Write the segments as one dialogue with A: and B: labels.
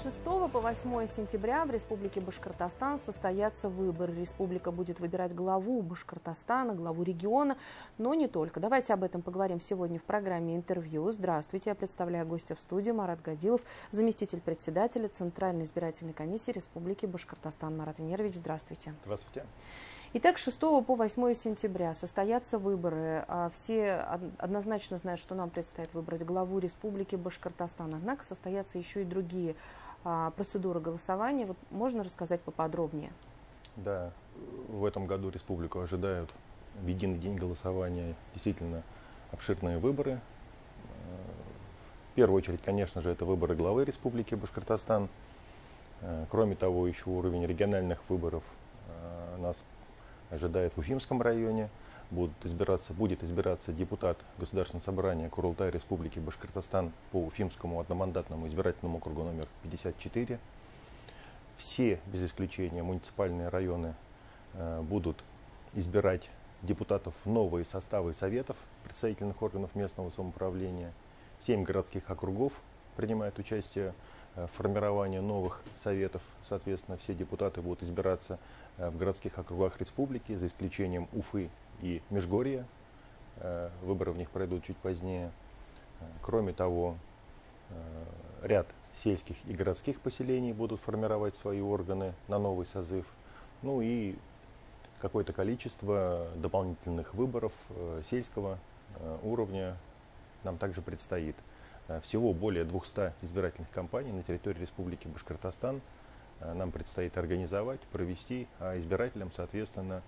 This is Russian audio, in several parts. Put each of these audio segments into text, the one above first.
A: 6 по 8 сентября в Республике Башкортостан состоятся выборы. Республика будет выбирать главу Башкортостана, главу региона, но не только. Давайте об этом поговорим сегодня в программе «Интервью». Здравствуйте, я представляю гостя в студии Марат Гадилов, заместитель председателя Центральной избирательной комиссии Республики Башкортостан. Марат Венерович, здравствуйте.
B: Здравствуйте.
A: Итак, 6 по 8 сентября состоятся выборы. Все однозначно знают, что нам предстоит выбрать главу Республики Башкортостан. Однако состоятся еще и другие процедуры голосования. Вот можно рассказать поподробнее?
B: Да, в этом году республику ожидают в единый день голосования действительно обширные выборы. В первую очередь, конечно же, это выборы главы Республики Башкортостан. Кроме того, еще уровень региональных выборов нас ожидает в Уфимском районе. Будет избираться депутат Государственного собрания Курултая Республики Башкортостан по Уфимскому одномандатному избирательному округу номер 54. Все, без исключения, муниципальные районы будут избирать депутатов в новые составы советов представительных органов местного самоуправления. 7 городских округов принимают участие в формировании новых советов. Соответственно, все депутаты будут избираться в городских округах республики, за исключением Уфы и Межгорья. Выборы в них пройдут чуть позднее. Кроме того, ряд сельских и городских поселений будут формировать свои органы на новый созыв. Ну и какое-то количество дополнительных выборов сельского уровня нам также предстоит. Всего более 200 избирательных кампаний на территории Республики Башкортостан нам предстоит организовать, провести, а избирателям, соответственно,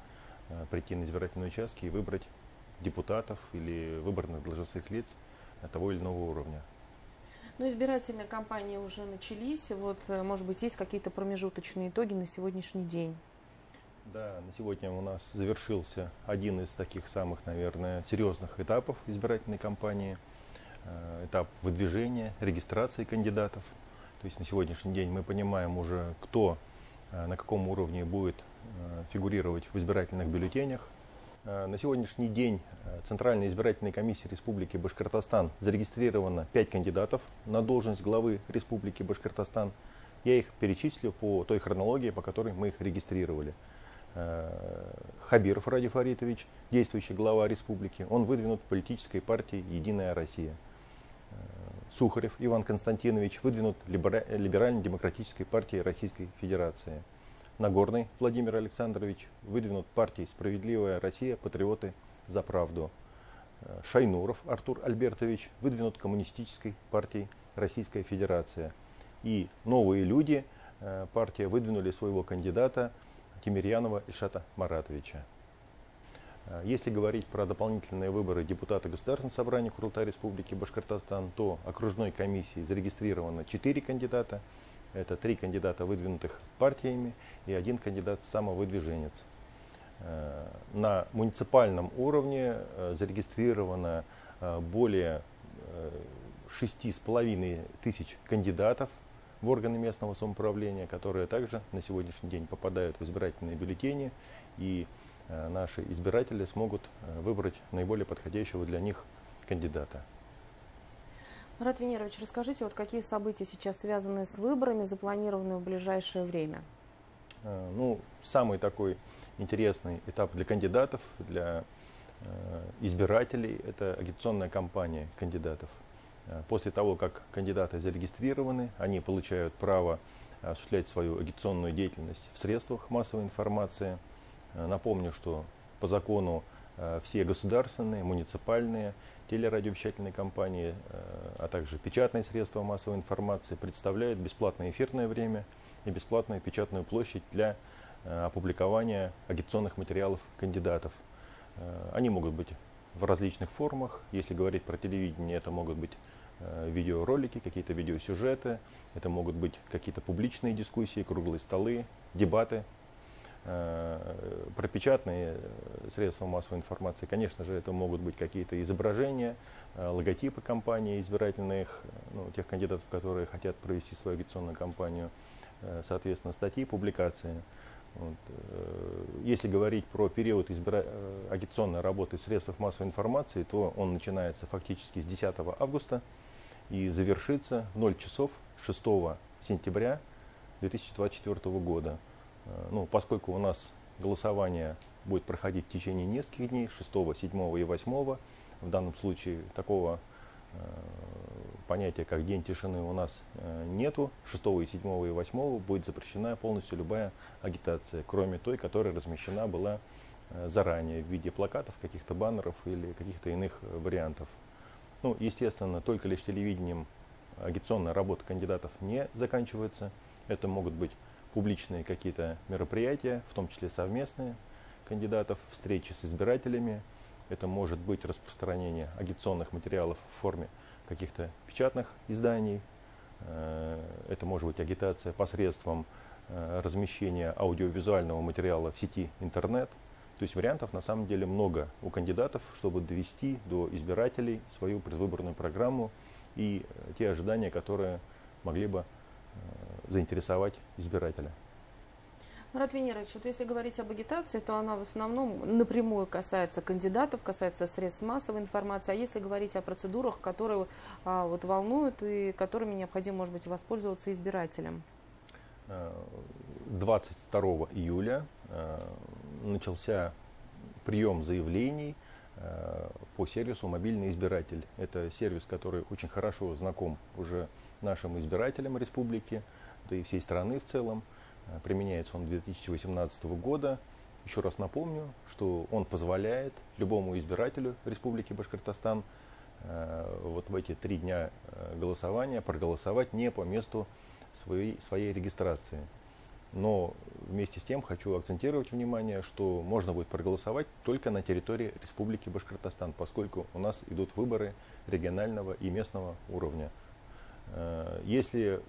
B: прийти на избирательные участки и выбрать депутатов или выборных должностных лиц того или иного уровня.
A: Но избирательные кампании уже начались. Вот, может быть, есть какие-то промежуточные итоги на сегодняшний день?
B: Да, на сегодня у нас завершился один из таких самых, наверное, серьезных этапов избирательной кампании. Этап выдвижения, регистрации кандидатов. То есть на сегодняшний день мы понимаем уже, кто на каком уровне будет фигурировать в избирательных бюллетенях. На сегодняшний день Центральной избирательной комиссии Республики Башкортостан зарегистрировано 5 кандидатов на должность главы Республики Башкортостан. Я их перечислю по той хронологии, по которой мы их регистрировали. Хабиров Ради Фаритович, действующий глава республики, он выдвинут политической партией «Единая Россия». Сухарев Иван Константинович выдвинут Либерально-демократической партией Российской Федерации. Нагорный Владимир Александрович выдвинут партией «Справедливая Россия. Патриоты за правду». Шайнуров Артур Альбертович выдвинут Коммунистической партией Российская Федерация. И «Новые люди» партия выдвинули своего кандидата Тимирьянова Ильшата Маратовича. Если говорить про дополнительные выборы депутата Государственного собрания Курултая Республики Башкортостан, то окружной комиссией зарегистрировано 4 кандидата. Это 3 кандидата, выдвинутых партиями, и 1 кандидат-самовыдвиженец. На муниципальном уровне зарегистрировано более 6,5 тысяч кандидатов в органы местного самоуправления, которые также на сегодняшний день попадают в избирательные бюллетени, и наши избиратели смогут выбрать наиболее подходящего для них кандидата.
A: Марат Венерович, расскажите, вот какие события сейчас связаны с выборами, запланированы в ближайшее время?
B: Самый такой интересный этап для кандидатов, для избирателей, это агитационная кампания кандидатов. После того, как кандидаты зарегистрированы, они получают право осуществлять свою агитационную деятельность в средствах массовой информации. Напомню, что по закону все государственные, муниципальные, телерадиовещательные компании, а также печатные средства массовой информации представляют бесплатное эфирное время и бесплатную печатную площадь для опубликования агитационных материалов кандидатов. Они могут быть в различных формах. Если говорить про телевидение, это могут быть видеоролики, какие-то видеосюжеты, это могут быть какие-то публичные дискуссии, круглые столы, дебаты. Про печатные средства массовой информации, конечно же, это могут быть какие-то изображения, логотипы компаний избирательных, тех кандидатов, которые хотят провести свою агитационную кампанию, соответственно, статьи, публикации. Если говорить про период агитационной работы в средствах массовой информации, то он начинается фактически с 10 августа и завершится в 0 часов 6 сентября 2024 года. Поскольку у нас голосование будет проходить в течение нескольких дней, 6, 7 и 8, в данном случае такого понятия, как день тишины, у нас нету. 6, 7 и 8 будет запрещена полностью любая агитация, кроме той, которая размещена была заранее в виде плакатов, каких-то баннеров или каких-то иных вариантов. Естественно, только лишь телевидением агитационная работа кандидатов не заканчивается. Это могут быть публичные какие-то мероприятия, в том числе совместные кандидатов, встречи с избирателями. Это может быть распространение агитационных материалов в форме каких-то печатных изданий. Это может быть агитация посредством размещения аудиовизуального материала в сети интернет. То есть вариантов на самом деле много у кандидатов, чтобы довести до избирателей свою предвыборную программу и те ожидания, которые могли бы заинтересовать избирателя.
A: Мурат Венерович, вот если говорить об агитации, то она в основном напрямую касается кандидатов, касается средств массовой информации. А если говорить о процедурах, которые волнуют и которыми необходимо, может быть, воспользоваться избирателям?
B: 22 июля начался прием заявлений по сервису «Мобильный избиратель». Это сервис, который очень хорошо знаком уже нашим избирателям республики, да и всей страны в целом. Применяется он 2018 года. Еще раз напомню, что он позволяет любому избирателю Республики Башкортостан в эти 3 дня голосования проголосовать не по месту своей регистрации. Но вместе с тем хочу акцентировать внимание, что можно будет проголосовать только на территории Республики Башкортостан, поскольку у нас идут выборы регионального и местного уровня. Если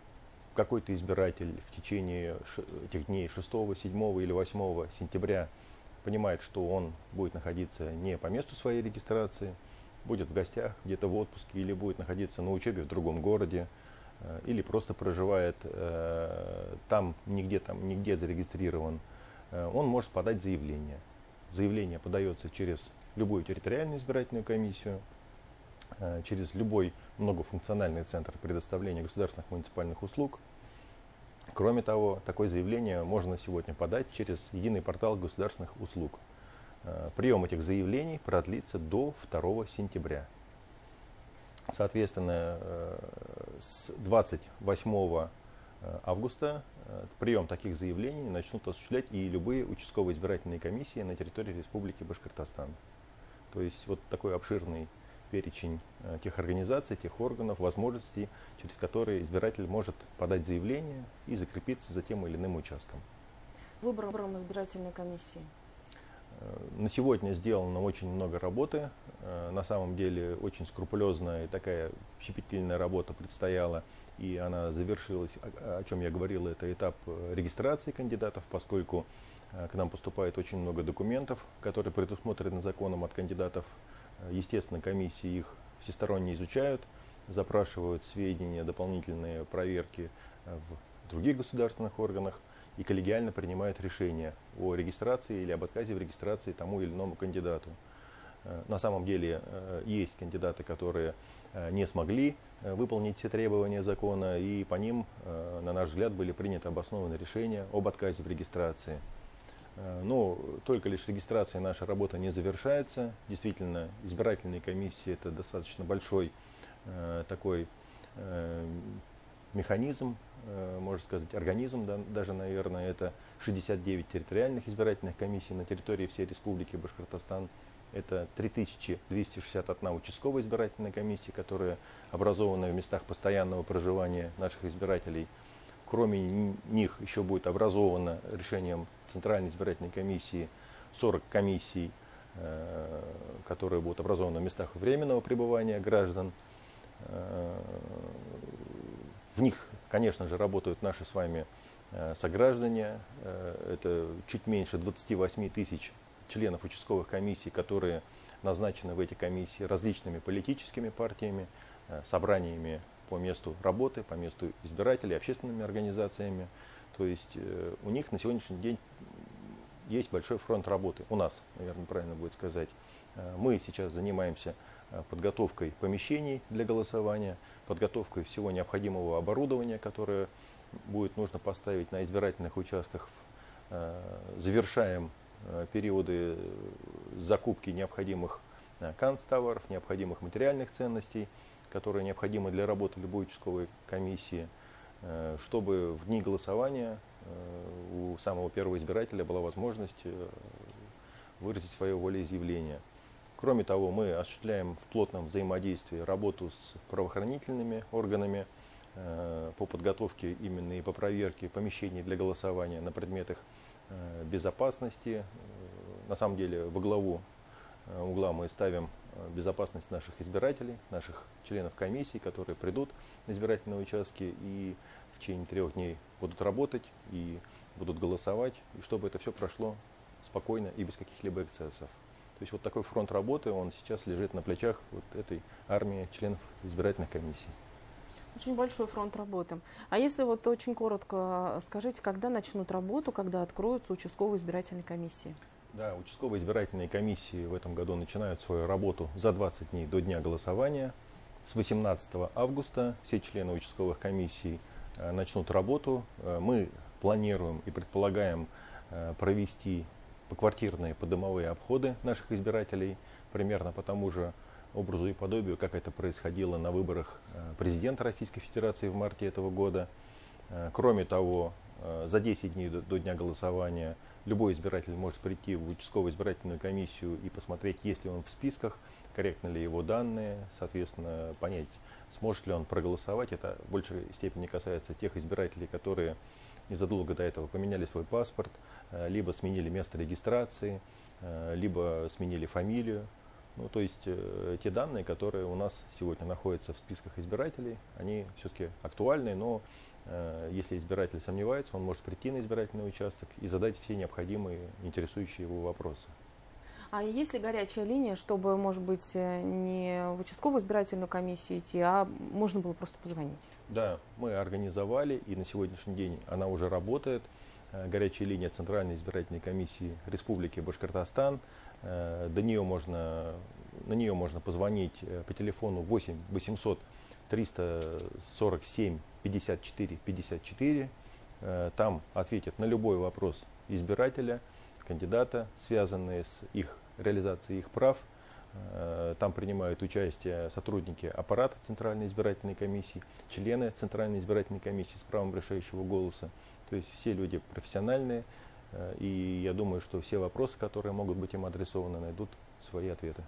B: какой-то избиратель в течение этих дней 6, 7 или 8 сентября понимает, что он будет находиться не по месту своей регистрации, будет в гостях, где-то в отпуске, или будет находиться на учебе в другом городе, или просто проживает там, нигде зарегистрирован, он может подать заявление. Заявление подается через любую территориальную избирательную комиссию, через любой многофункциональный центр предоставления государственных муниципальных услуг. Кроме того, такое заявление можно сегодня подать через единый портал государственных услуг. Прием этих заявлений продлится до 2 сентября. Соответственно, с 28 августа прием таких заявлений начнут осуществлять и любые участковые избирательные комиссии на территории Республики Башкортостан. То есть вот такой обширный перечень тех организаций, тех органов, возможностей, через которые избиратель может подать заявление и закрепиться за тем или иным участком.
A: Выбором избирательной комиссии.
B: На сегодня сделано очень много работы. На самом деле очень скрупулезная и такая щепетильная работа предстояла, и она завершилась, о чем я говорил, это этап регистрации кандидатов, поскольку к нам поступает очень много документов, которые предусмотрены законом от кандидатов. Естественно, комиссии их всесторонне изучают, запрашивают сведения, дополнительные проверки в других государственных органах и коллегиально принимают решения о регистрации или об отказе в регистрации тому или иному кандидату. На самом деле есть кандидаты, которые не смогли выполнить все требования закона, и по ним, на наш взгляд, были приняты обоснованные решения об отказе в регистрации. Но только лишь регистрация наша работа не завершается. Действительно, избирательные комиссии — это достаточно большой такой механизм, можно сказать, организм, да, даже, наверное, это 69 территориальных избирательных комиссий на территории всей Республики Башкортостан. Это 3261 участковая избирательная комиссия, которая образована в местах постоянного проживания наших избирателей. Кроме них еще будет образовано решением Центральной избирательной комиссии 40 комиссий, которые будут образованы в местах временного пребывания граждан. В них, конечно же, работают наши с вами сограждане. Это чуть меньше 28 тысяч членов участковых комиссий, которые назначены в эти комиссии различными политическими партиями, собраниями по месту работы, по месту избирателей, общественными организациями. То есть у них на сегодняшний день есть большой фронт работы. У нас, наверное, правильно будет сказать. Мы сейчас занимаемся подготовкой помещений для голосования, подготовкой всего необходимого оборудования, которое будет нужно поставить на избирательных участках, завершаем периоды закупки необходимых канцтоваров, необходимых материальных ценностей, которые необходимы для работы любой участковой комиссии, чтобы в дни голосования у самого первого избирателя была возможность выразить свое волеизъявление. Кроме того, мы осуществляем в плотном взаимодействии работу с правоохранительными органами по подготовке именно и по проверке помещений для голосования на предмет их безопасности. На самом деле во главу угла мы ставим безопасность наших избирателей, наших членов комиссии, которые придут на избирательные участки и в течение 3 дней будут работать и будут голосовать, и чтобы это все прошло спокойно и без каких-либо эксцессов. То есть вот такой фронт работы, он сейчас лежит на плечах вот этой армии членов избирательных комиссий.
A: Очень большой фронт работы. А если вот очень коротко скажите, когда начнут работу, когда откроются участковые избирательные комиссии?
B: Да, участковые избирательные комиссии в этом году начинают свою работу за 20 дней до дня голосования. С 18 августа все члены участковых комиссий начнут работу. Мы планируем и предполагаем провести поквартирные подомовые обходы наших избирателей, примерно по тому же образу и подобию, как это происходило на выборах президента Российской Федерации в марте этого года. Кроме того, за 10 дней до дня голосования любой избиратель может прийти в участковую избирательную комиссию и посмотреть, есть ли он в списках, корректны ли его данные, соответственно, понять, сможет ли он проголосовать. Это в большей степени касается тех избирателей, которые незадолго до этого поменяли свой паспорт, либо сменили место регистрации, либо сменили фамилию. Ну, то есть те данные, которые у нас сегодня находятся в списках избирателей, они все-таки актуальны, но если избиратель сомневается, он может прийти на избирательный участок и задать все необходимые, интересующие его вопросы.
A: А есть ли горячая линия, чтобы, может быть, не в участковую избирательную комиссию идти, а можно было просто позвонить?
B: Да, мы организовали, и на сегодняшний день она уже работает. Горячая линия Центральной избирательной комиссии Республики Башкортостан. На нее можно позвонить по телефону 8 800 347 54 54. Там ответят на любой вопрос избирателя, кандидата, связанные с их реализацией их прав. Там принимают участие сотрудники аппарата Центральной избирательной комиссии, члены Центральной избирательной комиссии с правом решающего голоса. То есть все люди профессиональные, и я думаю, что все вопросы, которые могут быть им адресованы, найдут свои ответы.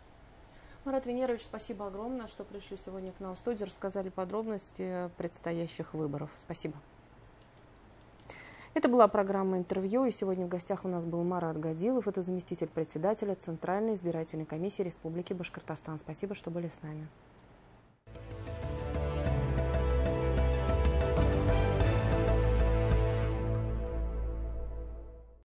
A: Марат Венерович, спасибо огромное, что пришли сегодня к нам в студию, рассказали подробности предстоящих выборов. Спасибо. Это была программа «Интервью», и сегодня в гостях у нас был Марат Гадилов, это заместитель председателя Центральной избирательной комиссии Республики Башкортостан. Спасибо, что были с нами.